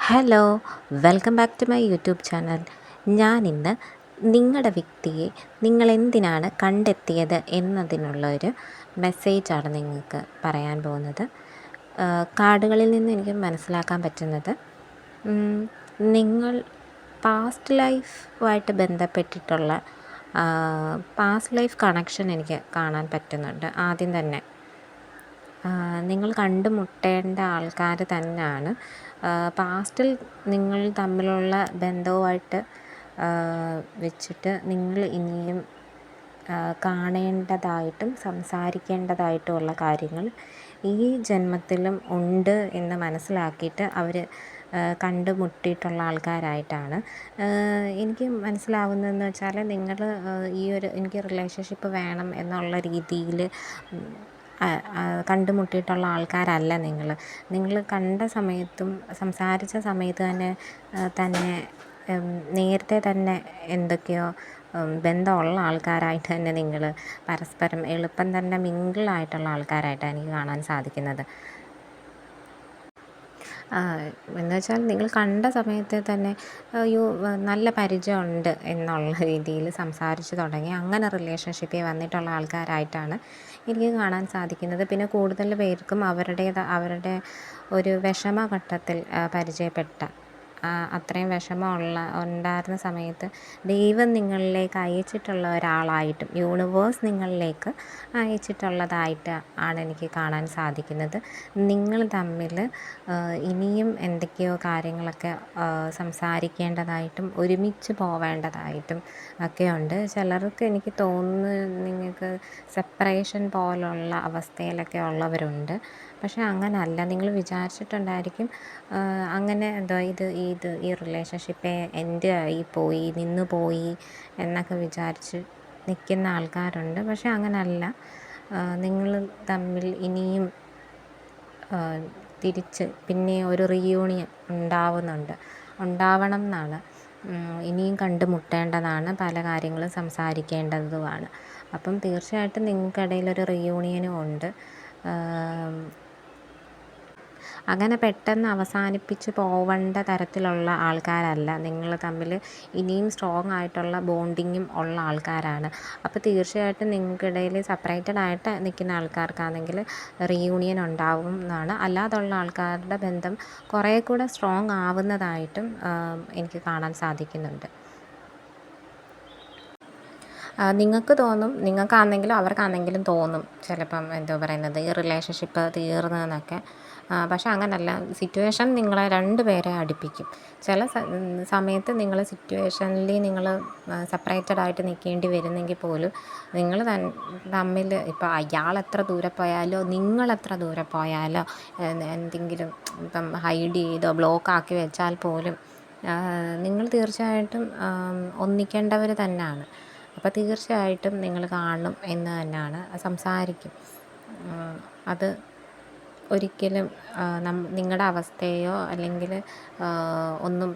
Hello, welcome back to my YouTube channel. ഞാനിന്ന് നിങ്ങളുടെ വ്യക്തിയെ നിങ്ങളെന്തിനാണ് കണ്ടെത്തിയത് എന്നതിനുള്ളൊരു മെസ്സേജാണ് നിങ്ങൾക്ക് പറയാൻ പോകുന്നത്. കാർഡുകളിൽ നിന്ന് എനിക്ക് മനസ്സിലാക്കാൻ പറ്റുന്നത് നിങ്ങൾ പാസ്റ്റ് ലൈഫുമായിട്ട് ബന്ധപ്പെട്ടിട്ടുള്ള പാസ്റ്റ് ലൈഫ് കണക്ഷൻ എനിക്ക് കാണാൻ പറ്റുന്നുണ്ട്. ആദ്യം തന്നെ നിങ്ങൾ കണ്ടുമുട്ടേണ്ട ആൾക്കാർ തന്നെയാണ്. പാസ്റ്റിൽ നിങ്ങൾ തമ്മിലുള്ള ബന്ധവുമായിട്ട് വെച്ചിട്ട് നിങ്ങൾ ഇനിയും കാണേണ്ടതായിട്ടും സംസാരിക്കേണ്ടതായിട്ടുമുള്ള കാര്യങ്ങൾ ഈ ജന്മത്തിലും ഉണ്ട് എന്ന് മനസ്സിലാക്കിയിട്ട് അവർ കണ്ടുമുട്ടിയിട്ടുള്ള ആൾക്കാരായിട്ടാണ് എനിക്ക് മനസ്സിലാവുന്നതെന്ന് വെച്ചാൽ നിങ്ങൾ എനിക്ക് റിലേഷൻഷിപ്പ് വേണം എന്നുള്ള രീതിയിൽ കണ്ടുമുട്ടിയിട്ടുള്ള ആൾക്കാരല്ല നിങ്ങൾ കണ്ട സമയത്തും സംസാരിച്ച സമയത്ത് തന്നെ നേരത്തെ തന്നെ എന്തൊക്കെയോ ബന്ധമുള്ള ആൾക്കാരായിട്ട് തന്നെ നിങ്ങൾ പരസ്പരം എളുപ്പം തന്നെ മിങ്കിളായിട്ടുള്ള ആൾക്കാരായിട്ടാണ് എനിക്ക് കാണാൻ സാധിക്കുന്നത്. എന്ന് വെച്ചാൽ നിങ്ങൾ കണ്ട സമയത്ത് തന്നെ നല്ല പരിചയമുണ്ട് എന്നുള്ള രീതിയിൽ സംസാരിച്ച് തുടങ്ങി അങ്ങനെ റിലേഷൻഷിപ്പിൽ വന്നിട്ടുള്ള ആൾക്കാരായിട്ടാണ് എനിക്ക് കാണാൻ സാധിക്കുന്നത്. പിന്നെ കൂടുതൽ പേർക്കും അവരുടെ ഒരു വിഷമഘട്ടത്തിൽ പരിചയപ്പെട്ട അത്രയും ഉണ്ടായിരുന്ന സമയത്ത് ദൈവം നിങ്ങളിലേക്ക് അയച്ചിട്ടുള്ള ഒരാളായിട്ടും യൂണിവേഴ്സ് നിങ്ങളിലേക്ക് അയച്ചിട്ടുള്ളതായിട്ട് ആണ് എനിക്ക് കാണാൻ സാധിക്കുന്നത്. നിങ്ങൾ തമ്മിൽ ഇനിയും എന്തൊക്കെയോ കാര്യങ്ങളൊക്കെ സംസാരിക്കേണ്ടതായിട്ടും ഒരുമിച്ച് പോവേണ്ടതായിട്ടും ഒക്കെയുണ്ട്. ചിലർക്ക് എനിക്ക് തോന്നുന്നു നിങ്ങൾക്ക് സെപ്പറേഷൻ പോലുള്ള അവസ്ഥയിലൊക്കെ ഉള്ളവരുണ്ട്. പക്ഷേ അങ്ങനല്ല, നിങ്ങൾ വിചാരിച്ചിട്ടുണ്ടായിരിക്കും അങ്ങനെ ഈ റിലേഷൻഷിപ്പ് എൻഡ് ആയി പോയി നിന്ന് പോയി എന്നൊക്കെ വിചാരിച്ച് നിൽക്കുന്ന ആൾക്കാരുണ്ട്. പക്ഷേ അങ്ങനല്ല, നിങ്ങൾ തമ്മിൽ ഇനിയും തിരിച്ച് പിന്നെ ഒരു റീയൂണിയൻ ഉണ്ടാവണം എന്നാണ്. ഇനിയും കണ്ടുമുട്ടേണ്ടതാണ്, പല കാര്യങ്ങളും സംസാരിക്കേണ്ടതുമാണ്. അപ്പം തീർച്ചയായിട്ടും നിങ്ങൾക്കിടയിലൊരു റീയൂണിയനും ഉണ്ട്. അങ്ങനെ പെട്ടെന്ന് അവസാനിപ്പിച്ച് പോവേണ്ട തരത്തിലുള്ള ആൾക്കാരല്ല. നിങ്ങൾ തമ്മിൽ ഇനിയും സ്ട്രോങ് ആയിട്ടുള്ള ബോണ്ടിങ്ങും ഉള്ള ആൾക്കാരാണ്. അപ്പോൾ തീർച്ചയായിട്ടും നിങ്ങൾക്കിടയിൽ സെപ്പറേറ്റഡ് ആയിട്ട് നിൽക്കുന്ന ആൾക്കാർക്കാണെങ്കിൽ റീയൂണിയൻ ഉണ്ടാവും എന്നാണ്. അല്ലാതുള്ള ആൾക്കാരുടെ ബന്ധം കുറേ കൂടെ സ്ട്രോങ് ആവുന്നതായിട്ടും എനിക്ക് കാണാൻ സാധിക്കുന്നുണ്ട്. നിങ്ങൾക്ക് തോന്നും, നിങ്ങൾക്കാണെങ്കിലും അവർക്കാണെങ്കിലും തോന്നും ചിലപ്പം ഈ റിലേഷൻഷിപ്പ് തീർന്നതെന്നൊക്കെ. പക്ഷെ അങ്ങനല്ല, സിറ്റുവേഷൻ നിങ്ങളെ രണ്ടുപേരെ അടുപ്പിക്കും. ചില സമയത്ത് നിങ്ങൾ സെപ്പറേറ്റഡ് ആയിട്ട് നിൽക്കേണ്ടി വരുന്നെങ്കിൽ പോലും നിങ്ങൾ തമ്മിൽ ഇപ്പോൾ അയാളെത്ര ദൂരെ പോയാലോ നിങ്ങളെത്ര ദൂരെ പോയാലോ എന്തെങ്കിലും ഇപ്പം ഹൈഡ് ചെയ്തോ ബ്ലോക്കാക്കി വെച്ചാൽ പോലും നിങ്ങൾ തീർച്ചയായിട്ടും ഒന്നിക്കേണ്ടവർ തന്നെയാണ്. അപ്പോൾ തീർച്ചയായിട്ടും നിങ്ങൾ കാണും എന്ന് തന്നെയാണ്, സംസാരിക്കും. അത് ഒരിക്കലും നിങ്ങളുടെ അവസ്ഥയോ അല്ലെങ്കിൽ ഒന്നും